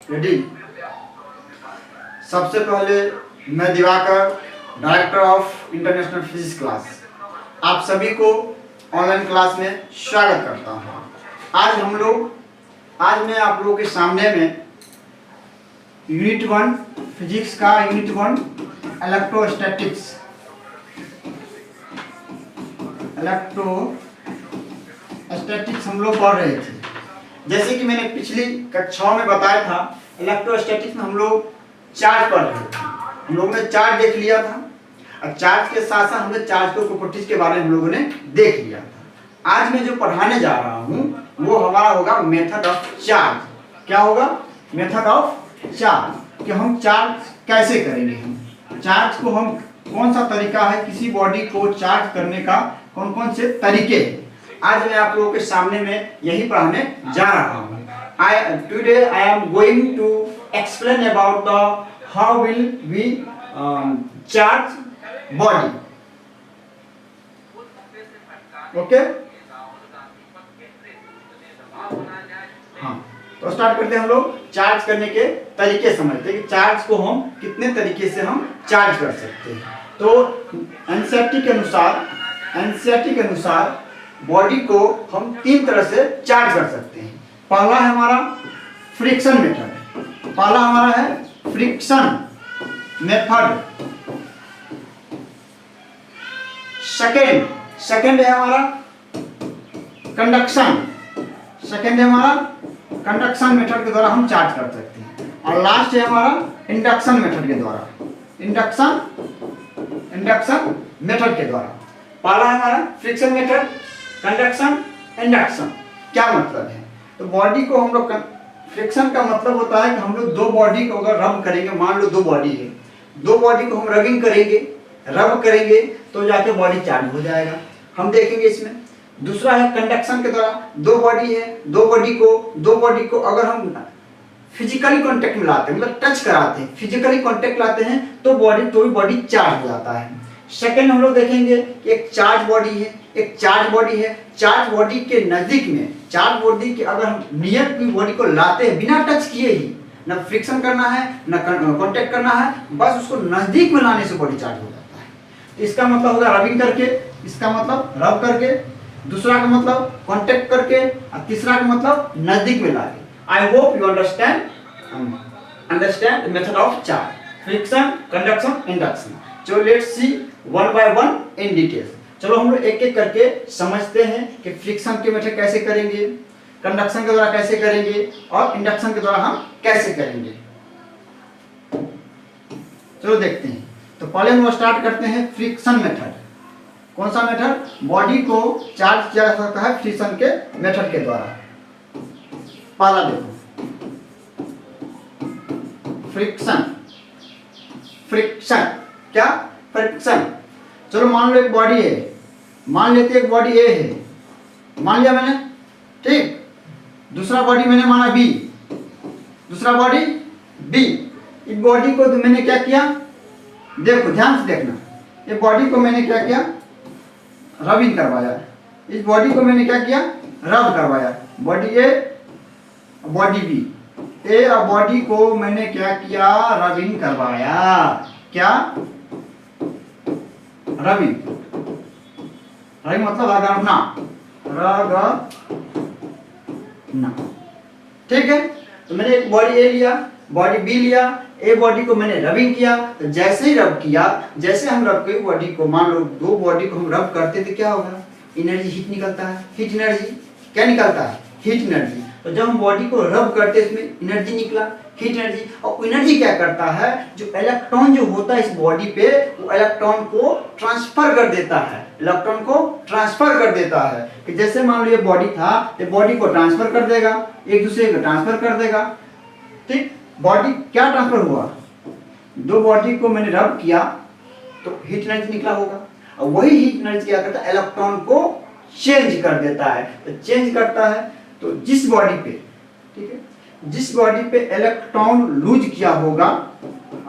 Ready. सबसे पहले मैं Diwakar, director of international physics class, आप सभी को ऑनलाइन क्लास में स्वागत करता हूँ। आज मैं आप लोगों के सामने में यूनिट 1 फिजिक्स का यूनिट 1 इलेक्ट्रोस्टैटिक्स हम लोग पढ़ रहे थे। जैसे कि मैंने पिछली कक्षाओं में बताया था, इलेक्ट्रोस्टैटिक्स में हम लोग चार्ज पढ़ रहे थे। हम लोगों ने चार्ज देख लिया था और चार्ज के साथ साथ हमने चार्ज के प्रॉपर्टीज के बारे में हम लोगों ने देख लिया था। आज मैं जो पढ़ाने जा रहा हूँ वो हमारा होगा मेथड ऑफ चार्ज। क्या होगा? मेथड ऑफ चार्ज, कि हम चार्ज कैसे करेंगे। हम चार्ज को हम कौन सा तरीका है किसी बॉडी को चार्ज करने का, कौन कौन से तरीके हैं, आज मैं आप लोगों के सामने में यही पढ़ाने जा रहा हूँ। Today I am going to explain about the how will we charge body. Okay? हाँ, तो स्टार्ट करते हैं। हम लोग चार्ज करने के तरीके समझते हैं कि चार्ज को हम कितने तरीके से हम चार्ज कर सकते हैं। तो एनसीईआरटी के अनुसार बॉडी को हम 3 तरह से चार्ज कर सकते हैं। पहला है हमारा फ्रिक्शन मेथड। सेकंड है हमारा कंडक्शन मेथड के द्वारा हम चार्ज कर सकते हैं। और लास्ट है हमारा इंडक्शन मेथड के द्वारा। पहला है हमारा फ्रिक्शन मेथड, कंडक्शन, इंडक्शन। क्या मतलब है? तो बॉडी को हम लोग, फ्रिक्शन का मतलब होता है कि हम लोग 2 बॉडी को अगर रब करेंगे, मान लो 2 बॉडी है, 2 बॉडी को हम रब करेंगे तो जाके बॉडी चार्ज हो जाएगा। हम देखेंगे इसमें। दूसरा है कंडक्शन के द्वारा, 2 बॉडी है, 2 बॉडी को अगर हम फिजिकली कांटेक्ट में लाते हैं, मतलब टच कराते हैं, फिजिकली कांटेक्ट लाते हैं तो बॉडी चार्ज हो जाता है। सेकंड हम लोग देखेंगे कि एक चार्ज बॉडी है। चार्ज बॉडी के नजदीक में, चार्ज बॉडी के अगर हम नियर बॉडी को लाते हैं बिना टच किए ही, ना फ्रिक्शन करना है ना कांटेक्ट करना है, बस उसको नजदीक में लाने से बॉडी चार्ज हो जाता है। इसका मतलब होगा रबिंग करके, इसका मतलब रब करके, दूसरा का मतलब कांटेक्ट करके, और तीसरा का मतलब नजदीक में लाके। I hope you understand method of charge, friction, conduction, induction. So let's see one by one in details. चलो हम लोग एक एक करके समझते हैं कि फ्रिक्शन के मेथड कैसे करेंगे, कंडक्शन के द्वारा कैसे करेंगे और इंडक्शन के द्वारा हम कैसे करेंगे। चलो देखते हैं। तो पहले हम स्टार्ट करते हैं फ्रिक्शन मेथड। कौन सा मेथड? बॉडी को चार्ज किया जा सकता है फ्रिक्शन के मेथड के द्वारा। पहला देखो, फ्रिक्शन क्या? फ्रिक्शन। चलो मान लो एक बॉडी है, मान लेते हैं एक बॉडी ए है, मान लिया मैंने, ठीक। दूसरा बॉडी मैंने माना बी, इस बॉडी को तो मैंने क्या किया, देखो ध्यान से देखना, ये बॉडी को मैंने क्या किया, रबिंग करवाया। इस बॉडी को मैंने क्या किया, रब करवाया। बॉडी ए, बॉडी बी, ए और बॉडी को मैंने क्या किया, रबिंग करवाया। क्या? रबिंग मतलब रगड़ना, ठीक है। तो मैंने एक बॉडी ए लिया, बॉडी बी लिया, ए बॉडी को मैंने रबिंग किया। तो जैसे ही रब किया, जैसे हम रब के बॉडी को, मान लो 2 बॉडी को हम रब करते तो क्या होगा, एनर्जी हीट निकलता है। हीट एनर्जी क्या निकलता है? Heat energy. तो जब हम बॉडी को रब करते हैं इसमें एनर्जी निकला, हीट एनर्जी। और एनर्जी क्या करता है, जो इलेक्ट्रॉन जो होता है इस बॉडी पे, वो इलेक्ट्रॉन को ट्रांसफर कर देता है। कि जैसे मान लो ये बॉडी था, तो बॉडी को ट्रांसफर कर देगा, एक दूसरे को ट्रांसफर कर देगा, ठीक। बॉडी क्या ट्रांसफर हुआ, 2 बॉडी को मैंने रब किया तो हीट एनर्जी निकला होगा, और वही हीट एनर्जी क्या करता है, इलेक्ट्रॉन को चेंज कर देता है। तो चेंज करता है तो जिस बॉडी पे, ठीक है, जिस बॉडी पे इलेक्ट्रॉन लूज किया होगा,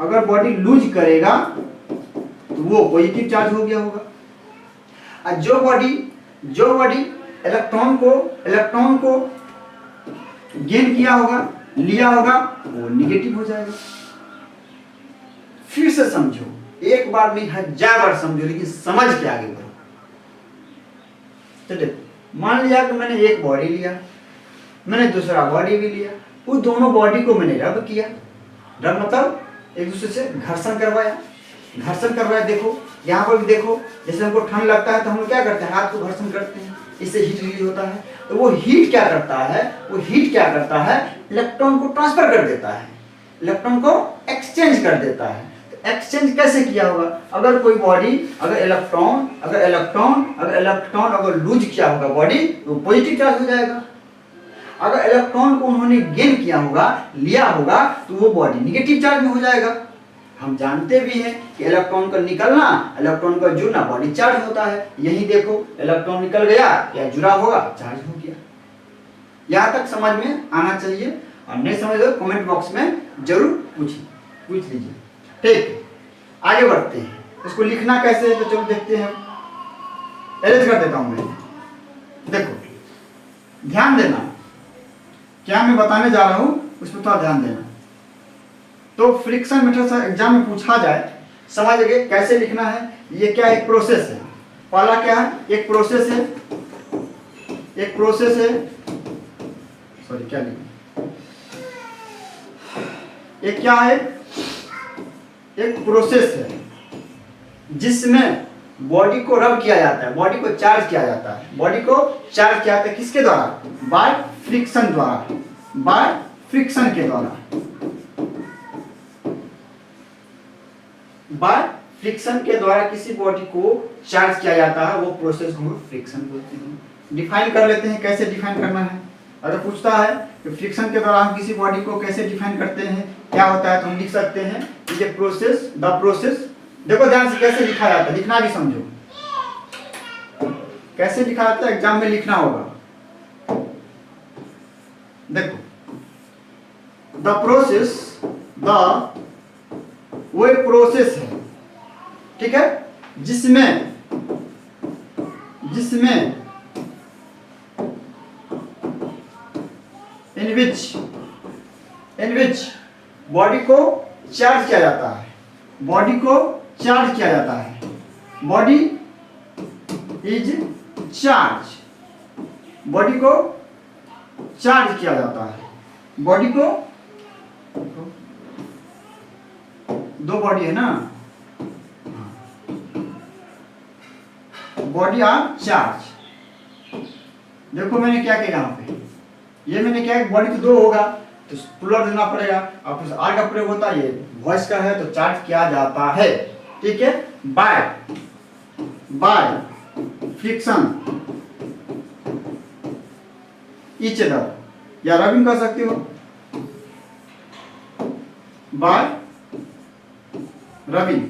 अगर बॉडी लूज करेगा तो वो पॉजिटिव चार्ज हो गया होगा। और जो बॉडी इलेक्ट्रॉन को गेन किया होगा, लिया होगा वो निगेटिव हो जाएगा। फिर से समझो, एक बार नहीं 1000 बार समझो, लेकिन समझ के आगे बढ़ो। तो देखो, मान लिया कि मैंने एक बॉडी लिया, मैंने दूसरा बॉडी भी लिया, वो दोनों बॉडी को मैंने रब किया। रब मतलब एक दूसरे से घर्षण करवाया। घर्षण करवाया, देखो यहाँ पर भी देखो, जैसे हमको ठंड लगता है तो हम लोग क्या करते हैं, हाथ को घर्षण करते हैं, इससे हीट रिलीज होता है। तो वो हीट क्या करता है, वो हीट क्या करता है, इलेक्ट्रॉन को ट्रांसफर कर देता है, इलेक्ट्रॉन को एक्सचेंज कर देता है। तो एक्सचेंज कैसे किया होगा, अगर कोई बॉडी, अगर इलेक्ट्रॉन अगर लूज किया होगा बॉडी, तो पॉजिटिव चार्ज हो जाएगा। अगर इलेक्ट्रॉन को उन्होंने गेन किया होगा, लिया होगा, तो वो बॉडी निगेटिव चार्ज में हो जाएगा। हम जानते भी हैं कि इलेक्ट्रॉन का निकलना, इलेक्ट्रॉन का जुड़ना बॉडी चार्ज होता है। यही देखो, इलेक्ट्रॉन निकल गया या जुड़ा होगा, चार्ज हो गया। यहाँ तक समझ में आना चाहिए, और नहीं समझ तो कमेंट बॉक्स में जरूर पूछ लीजिए। ठीक, आगे बढ़ते हैं। इसको लिखना कैसे है तो चलो देखते हैं। अरेंज कर देता हूं मैं। देखो, ध्यान देना, क्या मैं बताने जा रहा हूं उस पर थोड़ा ध्यान देना। तो फ्रिक्शन मेथड से एग्जाम में पूछा जाए, समझ गए कैसे लिखना है। ये क्या एक प्रोसेस है, पहला क्या है, एक प्रोसेस है, सॉरी क्या लिखा, एक क्या है, एक प्रोसेस है जिसमें बॉडी को रब किया जाता है, बॉडी को चार्ज किया जाता है। बॉडी को चार्ज किया जाता है किसके द्वारा, बाय फ्रिक्शन द्वारा, बाय फ्रिक्शन के द्वारा, बाय फ्रिक्शन के द्वारा किसी बॉडी को चार्ज किया जाता है। वो प्रोसेस को हम फ्रिक्शन बोलते हैं। डिफाइन कर लेते हैं, कैसे डिफाइन करना है। अगर पूछता है कि फ्रिक्शन के द्वारा हम किसी बॉडी को कैसे डिफाइन करते हैं, क्या होता है, तो हम लिख सकते हैं ये प्रोसेस, द प्रोसेस। देखो ध्यान से कैसे लिखा जाता है, लिखना भी समझो कैसे लिखा जाता है, एग्जाम में लिखना होगा। देखो, द प्रोसेस, वो एक प्रोसेस है, ठीक है, जिसमें इन विच बॉडी को चार्ज किया जाता है, बॉडी को चार्ज किया जाता है, बॉडी इज चार्ज, बॉडी को चार्ज किया जाता है, बॉडी को, दो बॉडी है ना, बॉडी आर चार्ज। देखो मैंने क्या किया यहाँ पे, ये मैंने क्या, बॉडी तो दो होगा तो प्लूरल देना पड़ेगा, और फिर आर का प्रयोग होता है, ये वॉइस का है तो चार्ज किया जाता है, ठीक है, बाय फ्रिक्शन ईच अदर, या रबिंग कर सकते हो, bye rubbing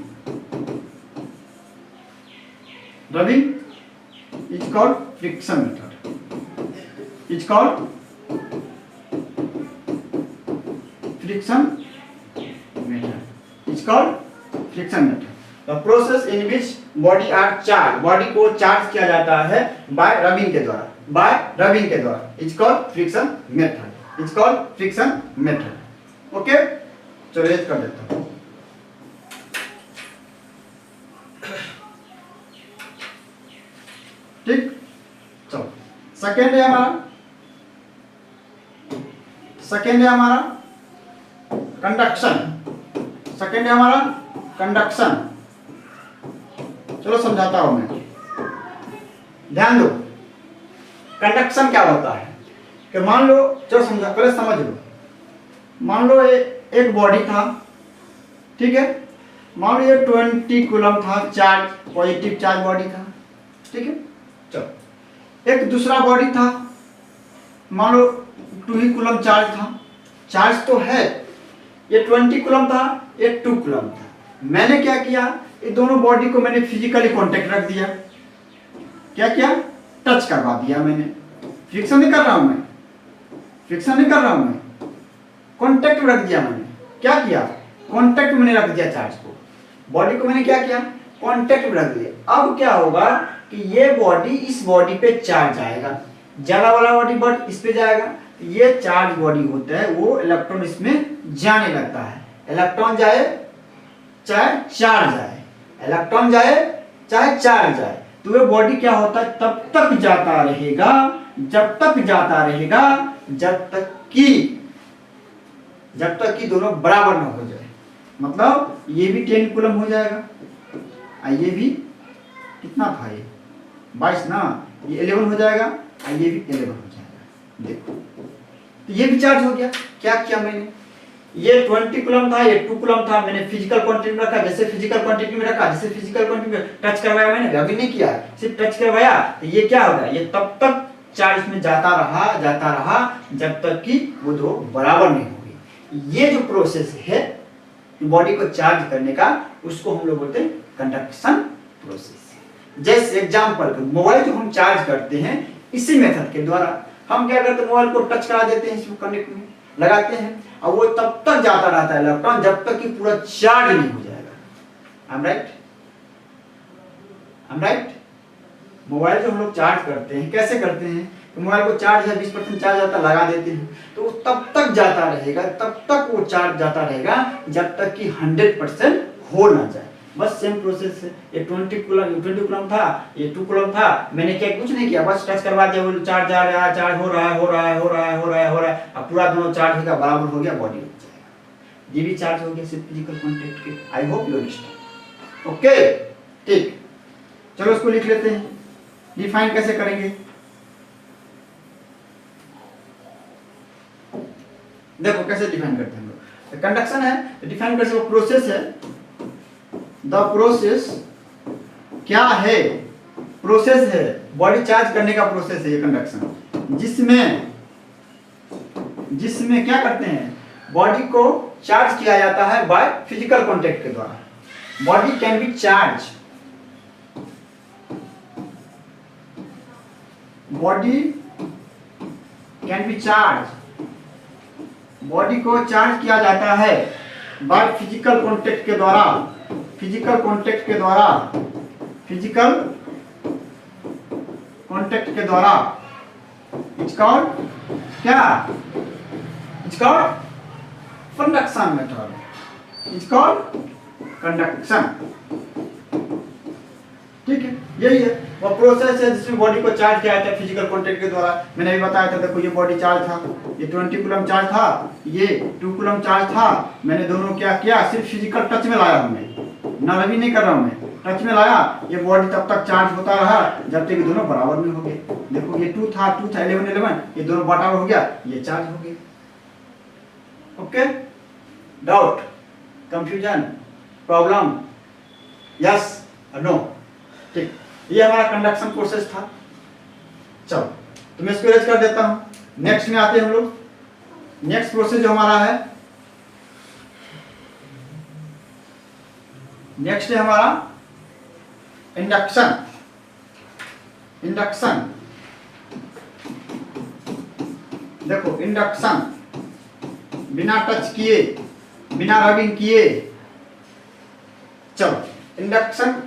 is called friction method, is called friction method, is called friction method। The process in which body are charged, body को चार्ज किया जाता है by rubbing के द्वारा, by rubbing के द्वारा, is called friction method, is called friction method। Okay, चलो ये कर देता हूँ। ठीक, चलो सेकेंड है हमारा, कंडक्शन, सेकेंड है हमारा कंडक्शन। चलो समझाता हूं मैं, ध्यान दो। कंडक्शन क्या होता है कि मान लो, चलो समझा, पहले समझ लो। मान लो एक बॉडी था, ठीक है, मान लो ये 20 कूलम था, चार्ज, पॉजिटिव चार्ज बॉडी था, ठीक है। चलो एक दूसरा बॉडी था, मान लो 2 कूलम चार्ज था, चार्ज तो है, ये 20 कूलम था, ये 2 कूलम था। मैंने क्या किया, ये दोनों बॉडी को मैंने फिजिकली कांटेक्ट रख दिया। क्या किया, टच करवा दिया मैंने। फ्रिक्शन नहीं कर रहा हूं मैं, फ्रिक्शन नहीं कर रहा हूं मैं, कांटेक्ट रख दिया मैंने। क्या किया, कांटेक्ट में रख दिया चार्ज को, बॉडी को मैंने क्या किया, कांटेक्ट में रख दिया। अब क्या होगा कि ये बॉडी इस बॉडी पे चार्ज आएगा, ज्यादा वाला बॉडी इस पे जाएगा, ये चार्ज बॉडी होता है, वो इलेक्ट्रॉन इसमें जाने लगता है। इलेक्ट्रॉन जाए चाहे चार्ज जाए, इलेक्ट्रॉन जाए चाहे चार्ज जाए, तो ये बॉडी क्या होता है, तब तक जाता रहेगा, जब तक जाता रहेगा, जब तक कि दोनों बराबर ना हो जाए। मतलब ये भी 10 कूलम हो जाएगा और ये भी कितना था, ये 22 ना, ये 11 हो जाएगा और ये भी 11 हो जाएगा। देखो तो ये भी चार्ज हो गया। क्या किया मैंने, ये 20 कूलम था, ये 2 कूलम था, मैंने फिजिकल क्वांटिटी में रखा, जैसे फिजिकल क्वांटिटी में रखा, जैसे फिजिकल क्वांटिटी में टच करवाया मैंने, अभी नहीं किया, सिर्फ टच करवाया, तो ये क्या होगा, ये तब तक चार्ज में जाता रहा जब तक कि वो दो बराबर नहीं होगी। ये जो प्रोसेस है बॉडी को चार्ज करने का, उसको हम लोग बोलते हैं कंडक्शन प्रोसेस। जैसे एग्जांपल मोबाइल जो हम चार्ज करते हैं, इसी मेथड के द्वारा हम क्या करते हैं, मोबाइल को टच करा देते हैं, इसमें कनेक्ट में लगाते हैं और वो तब तक जाता रहता है इलेक्ट्रॉन जब तक कि पूरा चार्ज नहीं हो जाएगा। I'm right? मोबाइल जो हम लोग चार्ज करते हैं, कैसे करते हैं, तो मोबाइल को चार्ज है 20% चार्ज आता लगा देते हैं, तो वो तब तक जाता रहेगा, तब तक वो चार्ज जाता रहेगा जब तक कि 100% हो ना जाए। बस सेम प्रोसेस है। ये 20 कूलम था, ये 2 कूलम था, मैंने क्या कुछ नहीं किया, बस टच करवा दिया, वो चार्ज आ रहा है, चार्ज हो रहा है, अब पूरा दोनों चार्ज होगा, बराबर हो गया, बॉडी रुक जाएगा। ये भी चार्ज हो गया सिर्फ फिजिकल कांटेक्ट के। I hope you understand. Okay, ठीक, चलो उसको लिख लेते हैं। डिफाइन कैसे करेंगे, देखो कैसे डिफाइन करते हैं हम लोग। कंडक्शन है, डिफाइन करते हैं, प्रोसेस है। द प्रोसेस क्या है, प्रोसेस है, बॉडी चार्ज करने का प्रोसेस है ये कंडक्शन, जिसमें क्या करते हैं, बॉडी को चार्ज किया जाता है बाय फिजिकल कांटेक्ट के द्वारा। Body can be charge, body can be charge, body को चार्ज किया जाता है बाय फिजिकल कांटेक्ट के द्वारा, फिजिकल कांटेक्ट के द्वारा। इट्स कॉल्ड क्या, it's called conduction method, it's called conduction. ठीक है, यही है वो प्रोसेस है जिसमें बॉडी को चार्ज किया जाता है फिजिकल कांटेक्ट के द्वारा। मैंने अभी बताया था, देखो ये बॉडी चार्ज था, ये 20 कूलम चार्ज था, ये 2 कूलम चार्ज था, मैंने दोनों क्या किया, सिर्फ फिजिकल टच में लाया, हमने ना रवि नहीं कर रहा हूं मैं, टच में लाया, ये बॉडी तब तक चार्ज होता रहा जब तक कि दोनों बराबर में हो गए। देखो ये 2 था 11, ये दोनों बराबर हो गया, ये चार्ज हो गए। Okay, doubt, confusion, problem, yes और नो? ठीक, ये हमारा कंडक्शन प्रोसेस था। चलो तो मैं इसको इरेज कर देता हूं। नेक्स्ट में आते हैं हम लोग। नेक्स्ट प्रोसेस जो हमारा है, नेक्स्ट है हमारा इंडक्शन। इंडक्शन, देखो इंडक्शन बिना टच किए, बिना रबिंग किए, चलो इंडक्शन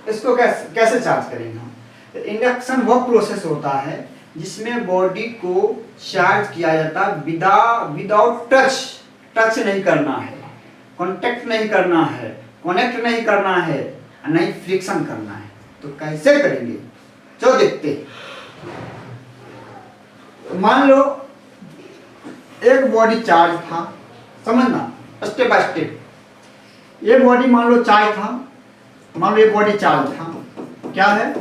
इसको कैसे चार्ज करेंगे हम। तो इंडक्शन वह प्रोसेस होता है जिसमें बॉडी को चार्ज किया जाता है विदाउट टच नहीं करना है, कांटेक्ट नहीं करना है, कनेक्ट नहीं करना है, नहीं फ्रिक्शन करना है। तो कैसे करेंगे, चलो देखते हैं। मान लो एक बॉडी चार्ज था, समझना स्टेप बाय स्टेप। ये बॉडी मान लो चार्ज था, मान लो ये बॉडी चार्ज था, क्या है,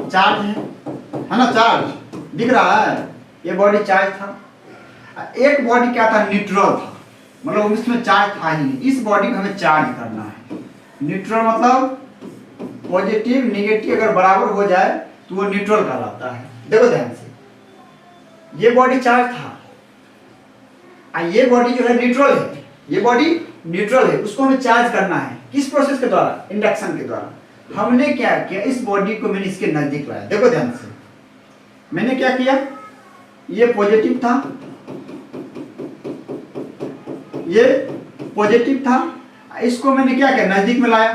चार्ज है ना, चार्ज दिख रहा है, ये बॉडी चार्ज था। एक बॉडी क्या था, न्यूट्रल था, मतलब इसमें चार्ज था ही नहीं, इस बॉडी को हमें चार्ज करना है। न्यूट्रल मतलब पॉजिटिव नेगेटिव अगर बराबर हो जाए तो वो न्यूट्रल कहलाता है। देखो ध्यान से, ये बॉडी चार्ज था, ये बॉडी जो है न्यूट्रल है, ये बॉडी न्यूट्रल है, उसको हमें चार्ज करना है। किस प्रोसेस के द्वारा, इंडक्शन के द्वारा। हमने क्या किया, इस बॉडी को मैंने इसके नजदीक लाया। देखो ध्यान से, मैंने क्या किया, ये पॉजिटिव था, ये पॉजिटिव था, इसको मैंने क्या किया, नजदीक में लाया।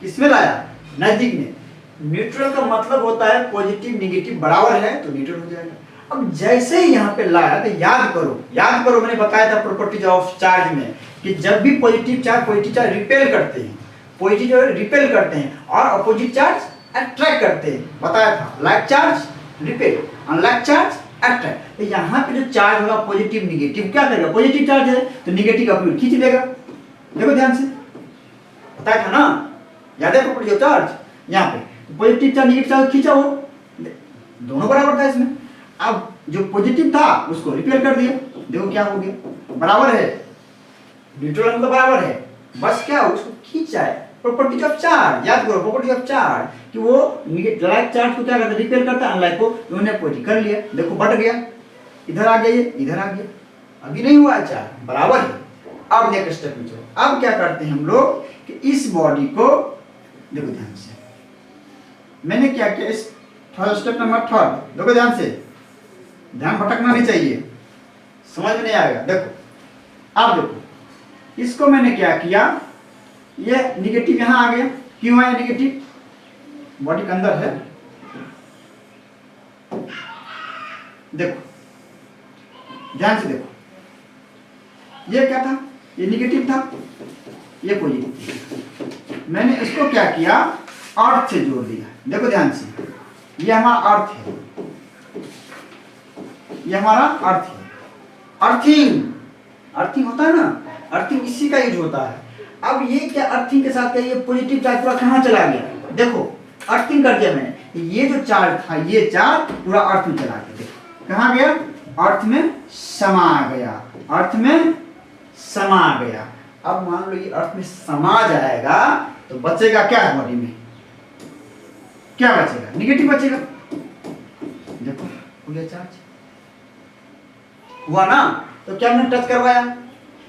किसमें लाया, नजदीक में। न्यूट्रल का मतलब होता है पॉजिटिव नेगेटिव बराबर है तो न्यूट्रल हो जाएगा। अब जैसे ही यहाँ पे लाया तो याद करो मैंने बताया था प्रॉपर्टीज ऑफ चार्ज में कि जब भी पॉजिटिव चार्ज रिपेल करते हैं, पॉजिटिव चार्ज रिपेल करते हैं और अपोजिट चार्ज अट्रैक्ट करते हैं, बताया था। Like charge repel, unlike charge attract. तो यहाँ पे जो चार्ज होगा पॉजिटिव निगेटिव क्या करेगा, पॉजिटिव चार्ज है तो निगेटिव का खींच लेगा। देखो ध्यान से, बताया था ना, याद है प्रॉपर्टी ऑफ चार्ज। यहाँ पे पॉजिटिव चार्ज निगेटिव चार्ज खींचा हो, दोनों बराबर था इसमें। अब जो पॉजिटिव था उसको रिपेल कर दिया, देखो क्या हो गया, बराबर है, न्यूट्रल मतलब बराबर है, बस क्या उसको खींचा है। प्रॉपर्टी ऑफ चार्ज याद करो, प्रॉपर्टी ऑफ चार्ज कि वो लाइक चार्ज को क्या करता है, रिपेल करता है, अनलाइक को उन्होंने पॉजिटिव कर लिया। देखो बढ़ गया, इधर आ गया, ये इधर आ गया, अभी नहीं हुआ चार्ज, बराबर है। अब नेक्स्ट स्टेप में चलो, अब क्या करते हैं हम लोग कि इस बॉडी को देखो ध्यान से, मैंने क्या किया, इस स्टेप नंबर 3 देखो ध्यान से, ध्यान भटकना नहीं चाहिए, समझ में नहीं आएगा। देखो अब देखो, इसको मैंने क्या किया, ये निगेटिव यहां आ गया, क्यों आया निगेटिव, बॉडी के अंदर है। देखो ध्यान से देखो, ये क्या था, ये निगेटिव था, ये पॉजिटिव। मैंने इसको क्या किया, अर्थ से जोड़ दिया। देखो ध्यान से, ये हमारा अर्थ है, ये हमारा अर्थ है। अर्थिंग होता है ना, अर्थिंग इसी का यूज होता है। अब ये क्या अर्थिंग के साथ क्या, ये पॉजिटिव चार्ज पूरा कहाँ चला गया, देखो अर्थिंग कर दिया मैंने, ये जो चार्ज था ये चार्ज पूरा अर्थ में चला गया, देखो कहाँ गया, अर्थ में समा गया, अर्थ में समा गया। अब मान लो ये अर्थ में समा जाएगा तो बचेगा क्या है बॉडी में, क्या बचेगा, निगेटिव बचेगा। देखो हो गया चार्ज, हुआ ना। तो क्या मैंने टच करवाया,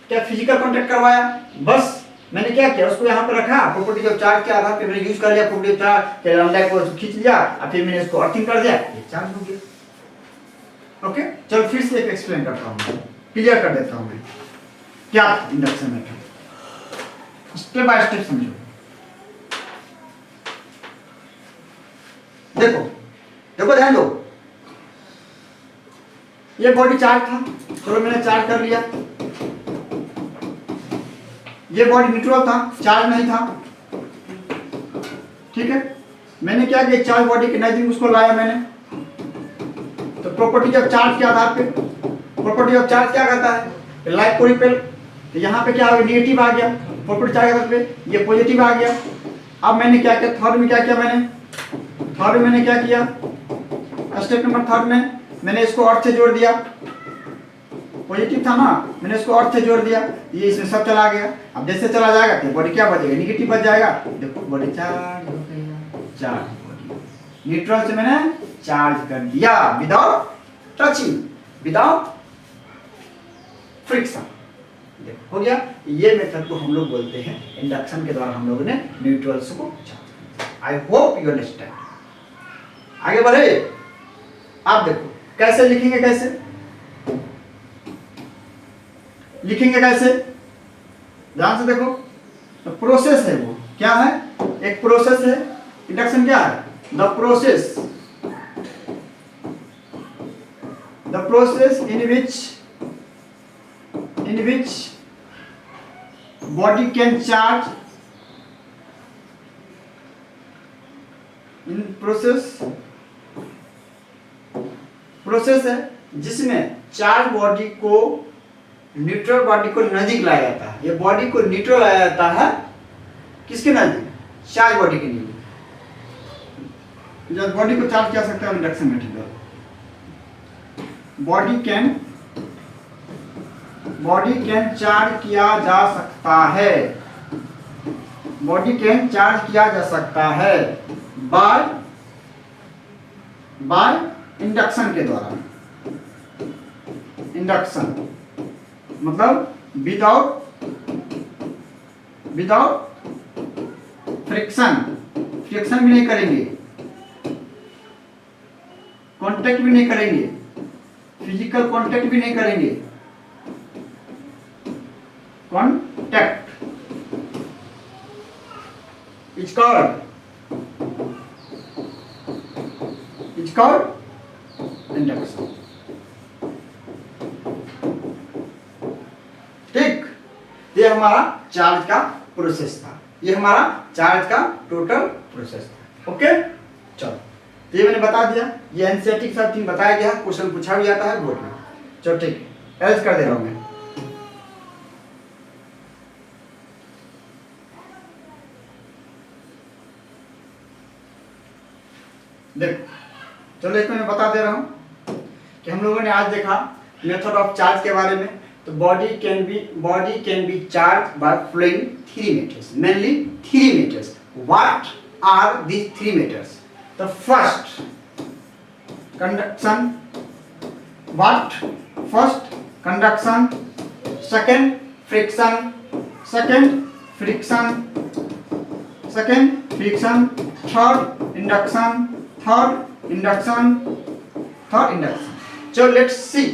क्या फिजिकल कांटेक्ट करवाया, बस मैंने क्या किया, उसको यहाँ पे रखा, प्रॉपर्टी ऑफ चार्ज के आधार पे मैंने यूज कर लिया, प्रॉपर्टी ऑफ चार्ज के अनलाइक को खींच लिया और फिर मैंने इसको अर्थिंग कर दिया, ये चार्ज हो गया। ओके चलो फिर से एक एक्सप्लेन करता हूँ, क्लियर कर देता हूँ मैं क्या induction method, step by step समझो। देखो देखो ध्यान दो, ये बॉडी चार्ज था, चलो मैंने चार्ज कर लिया, ये बॉडी न्यूट्रल था, चार्ज नहीं था, ठीक है। मैंने क्या किया, चार्ज बॉडी के नजदीक उसको लाया मैंने, तो प्रॉपर्टी ऑफ चार्ज के आधार पे, प्रॉपर्टी ऑफ चार्ज क्या करता है, लाइक को रिपेल, तो यहाँ पे क्या हो गया, निगेटिव आ गया, प्रॉपर्टी चार्ज के आधार पे ये पॉजिटिव आ गया। अब मैंने क्या किया, थर्ड में क्या किया, मैंने क्या किया, स्टेप नंबर 3 में मैंने इसको अर्थ से जोड़ दिया, पॉजिटिव था ना, मैंने इसको अर्थ से जोड़ दिया, ये इसमें सब चला गया। अब जैसे चला जाएगा तो बॉडी क्या बचेगा, निगेटिव बच जाएगा। देखो बॉडी चार्ज हो गया, चार्ज बॉडी न्यूट्रल से मैंने चार्ज कर दिया, विदाउट टचिंग, विदाउट फ्रिक्शन, देखो हो गया। ये मेथड को हम लोग बोलते हैं इंडक्शन के द्वारा हम लोगों ने न्यूट्रल्स को charge. I hope you understand. आगे बढ़े, आप देखो कैसे लिखेंगे, कैसे ध्यान से देखो, तो प्रोसेस है, वो क्या है, एक प्रोसेस है। इंडक्शन क्या है, the process in which body can charge, in process है जिसमें चार्ज बॉडी को न्यूट्रल बॉडी को नजदीक लाया जाता है। ये बॉडी को न्यूट्रल लाया जाता है किसके नजदीक, चार्ज बॉडी के नजदीक। जब बॉडी को चार्ज किया सकता है इंडक्शन मेथड द्वारा, बॉडी कैन चार्ज किया जा सकता है, बॉडी कैन चार्ज किया जा सकता है बाय इंडक्शन के द्वारा। इंडक्शन मतलब विदाउट फ्रिक्शन भी नहीं करेंगे, कांटेक्ट भी नहीं करेंगे, फिजिकल कांटेक्ट भी नहीं करेंगे, कांटेक्ट इज कॉल्ड इंडक्शन। हमारा चार्ज का प्रोसेस था, ये हमारा चार्ज का टोटल प्रोसेस था। ओके चलो, ये मैंने बता दिया, ये एनसीईआरटी के साथ बताया गया, क्वेश्चन पूछा भी जाता है बोर्ड में। चलो ठीक है, एल्स कर दे रहा हूं मैं। देखो चलो, एक मैं बता दे रहा हूं कि हम लोगों ने आज देखा मेथड ऑफ चार्ज के बारे में। तो body can be charged by flowing three matters, mainly three matters. What are these three matters? The first conduction, first conduction, second friction, third induction, third induction. So let's see,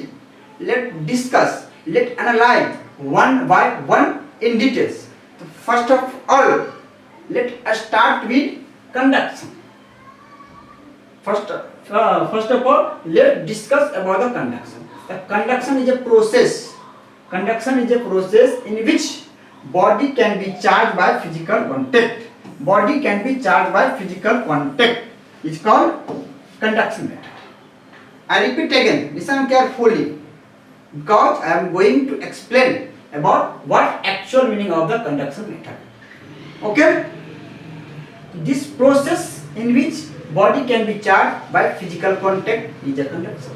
let's discuss, let's analyze one by one in details. So first of all, let's start with conduction. First of all, let's discuss about the conduction. The conduction is a process. Conduction is a process in which body can be charged by physical contact. Body can be charged by physical contact. It's called conduction method. I repeat again, listen carefully, because I am going to explain about what actual meaning of the conduction method. Okay? This process in which body can be charged by physical contact is a conduction.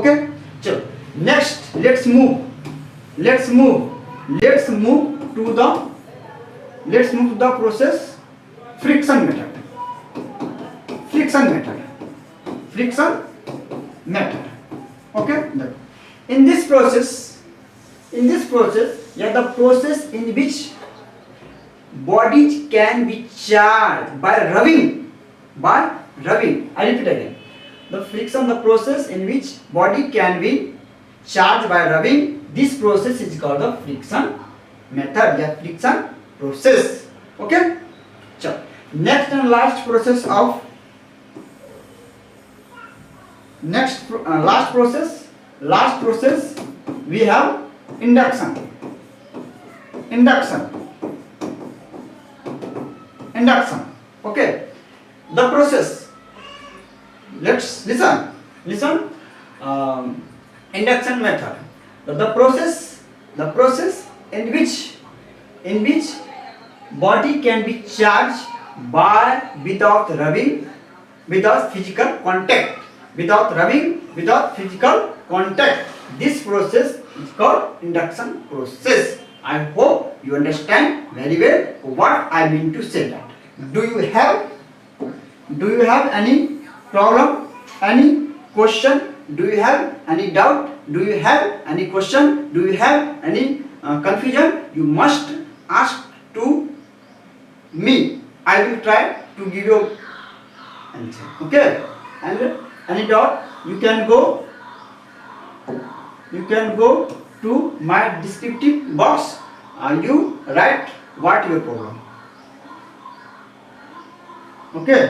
Okay? So next, let's move to the process friction method. Okay, in this process, yeah, the process in which bodies can be charged by rubbing. I repeat again, the process in which body can be charged by rubbing. This process is called the friction method, yeah, friction process. Okay, so next and last process of last process we have induction. Okay, the process, let's listen. Induction method, the process in which body can be charged by without rubbing, without physical contact. This process is called induction process. I hope you understand very well what I mean to say that. Do you have any problem, any question? Do you have any doubt? Do you have any question? Do you have any confusion? You must ask to me. I will try to give you answer. Okay? And any doubt, you can go to my descriptive box and you write what your problem. Okay,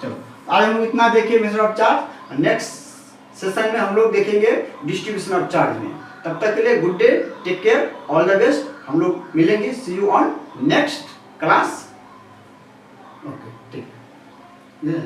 चलो आज हम लोग इतना देखे method of charge. Next session में हम लोग देखेंगे डिस्ट्रीब्यूशन ऑफ चार्ज में। तब तक के लिए good day, take care, all the best. हम लोग मिलेंगे, see you on next class. Okay ठीक है।